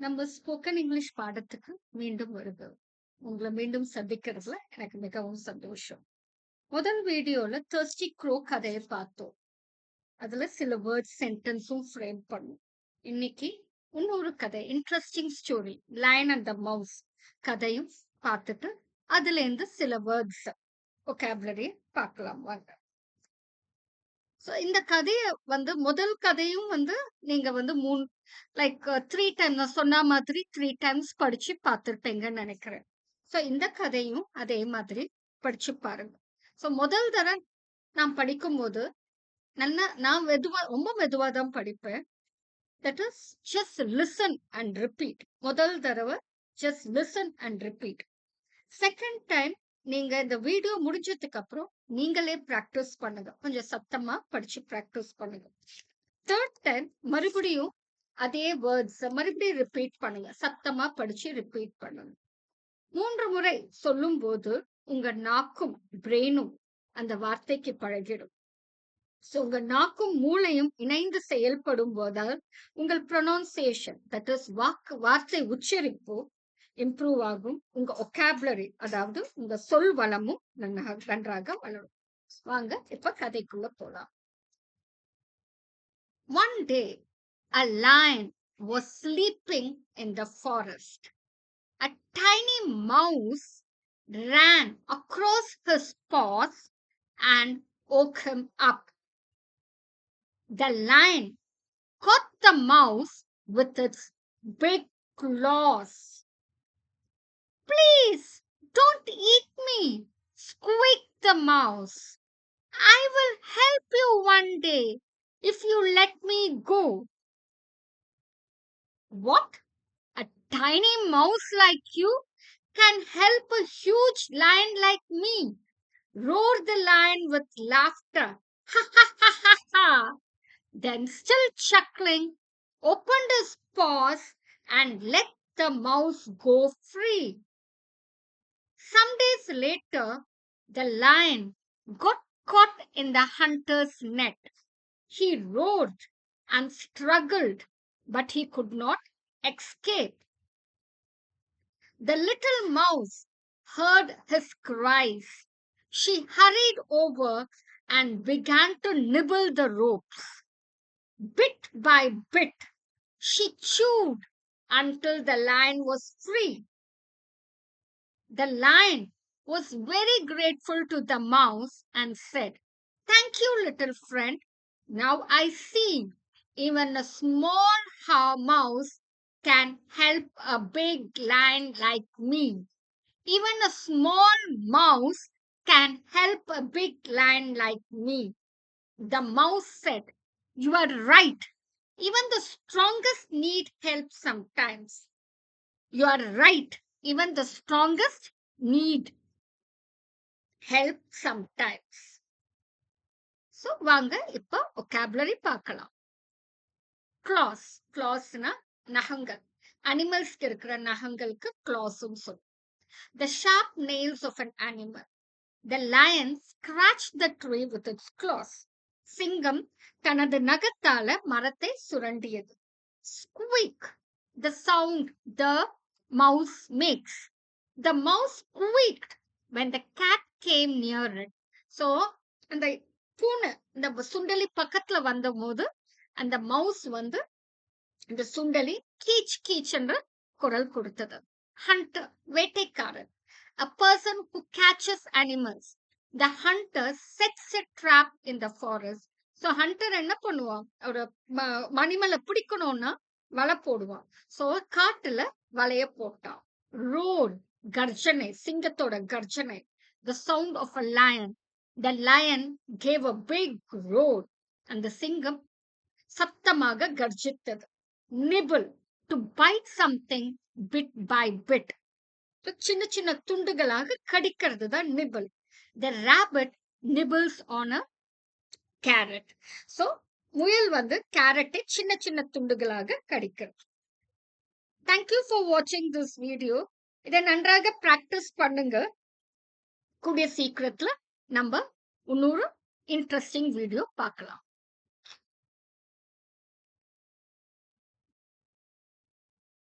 நம்ம spoken English பாடத்துக்கு மீண்டும் வருது. உங்களை மீண்டும் சந்திக்கிறதுல எனக்கு மிகவும் சந்தோஷம். முதல் வீடியோல தர்ஸ்டி க்ரோ கதையை பார்த்தோம். அதுல சில வேர்ட்ஸ் சென்டென்ஸும் ஃப்ரேம் பண்ணும். இன்னைக்கு இன்னொரு கதை, interesting story line and the mouse கதையும் பார்த்துட்டு அதுல இருந்து சில வேர்ட்ஸ் ஒகாபுலரி பார்க்கலாம் வாங்க. ஸோ இந்த கதையை முதல் கதையும் நீங்க 3 டைம் நான் சொன்ன மாதிரி 3 டைம்ஸ் படிச்சு பார்த்துருப்பீங்கன்னு நினைக்கிறேன். ஸோ இந்த கதையும் அதே மாதிரி படிச்சு பாருங்க. ஸோ முதல் தடவை நான் படிக்கும்போது நான் ரொம்ப மெதுவா தான் படிப்பேன். That is just listen and repeat. முதல் தடவை just listen and repeat. Second time நீங்க இந்த வீடியோ முடிஞ்சதுக்கு அப்புறம் நீங்களே பிராக்டிஸ் பண்ணுங்க. கொஞ்சம் சத்தமா படிச்சு பிராக்டிஸ் பண்ணுங்க. தேர்ட் டைம் மறுபடியும் அதே வேர்ட்ஸ் மறுபடியும் ரிப்பீட் பண்ணுங்க. சத்தமா படிச்சு ரிப்பீட் பண்ணுங்க. 3 முறை சொல்லும் போது உங்க நாக்கும் பிரெயினும் அந்த வார்த்தைக்கு பழகிடும். ஸோ உங்க நாக்கும் மூளையும் இணைந்து செயல்படும் போதால் உங்கள் ப்ரொனவுன்சியேஷன், தட் இஸ் வார்த்தை உச்சரிப்பு இம்ப்ரூவ் ஆகும். உங்க ஒகாபுலரி, அதாவது உங்க சொல் வளமும் நன்றாக வளரும். வாங்க இப்ப கதைக்குள்ள போலாம். One day, a lion was sleeping in the forest. A tiny mouse ran across his paws and woke him up. The lion caught the mouse with its big claws. "Please, don't eat me," squeaked the mouse. "I will help you one day if you let me go." "What? A tiny mouse like you can help a huge lion like me?" roared the lion with laughter. "Ha ha ha ha ha!" Then, still chuckling, opened his paws and let the mouse go free. Some days later, the lion got caught in the hunter's net. He roared and struggled, but he could not escape. The little mouse heard his cries. She hurried over and began to nibble the ropes. Bit by bit, she chewed until the lion was free. The lion was very grateful to the mouse and said, "Thank you, little friend. Now I see even a small mouse can help a big lion like me. Even a small mouse can help a big lion like me." The mouse said, "You are right. Even the strongest need help sometimes." "You are right. Even the strongest need help sometimes." So, வாங்க இப்ப vocabulary பார்க்கலாம். claws. clawsனா நகங்கள். அனிமல்ஸ்க்கு இருக்கிற நகங்களுக்கு clawsum சொல்லும். The sharp nails of an animal. The lion scratched the tree with its claws. சிங்கம் தனது நகத்தால மரத்தை சுரண்டியது. Squeak, the sound the mouse makes. The mouse squeaked when the cat came near it. So, அந்த பூனை இந்த சுண்டலி பக்கத்துல வந்தபோது அந்த மவுஸ் இந்த சுண்டலி கீச் கீச் என்ற குரல் கொடுத்தது. Hunter, Vettaikaran. A person who catches animals. The hunter sets a trap in the forest. So hunter என்ன பண்ணுவான், ஒரு அனிமலை பிடிக்கணும்னா வலை போடுவான். So காட்டுல வலைய போட்டான். Roar, கர்ஜனை, சிங்கத்தோட கர்ஜனை. The sound of a lion. The lion gave a big roar. அந்த சிங்கம் சத்தமாக கர்ஜித்தது. Nibble, to bite something bit by bit. சின்ன சின்ன துண்டுகளாக கடிக்கிறது தான் nibble. The rabbit nibbles on a carrot. So முயல் கேரட்டை சின்ன சின்ன துண்டுகளாக கடிக்கிறது. Thank you for watching this video. இதை நன்றாக பிராக்டிஸ் பண்ணுங்க. கூடிய சீக்கிரத்துல நம்ம இன்னொரு இன்ட்ரெஸ்டிங் வீடியோ பார்க்கலாம்.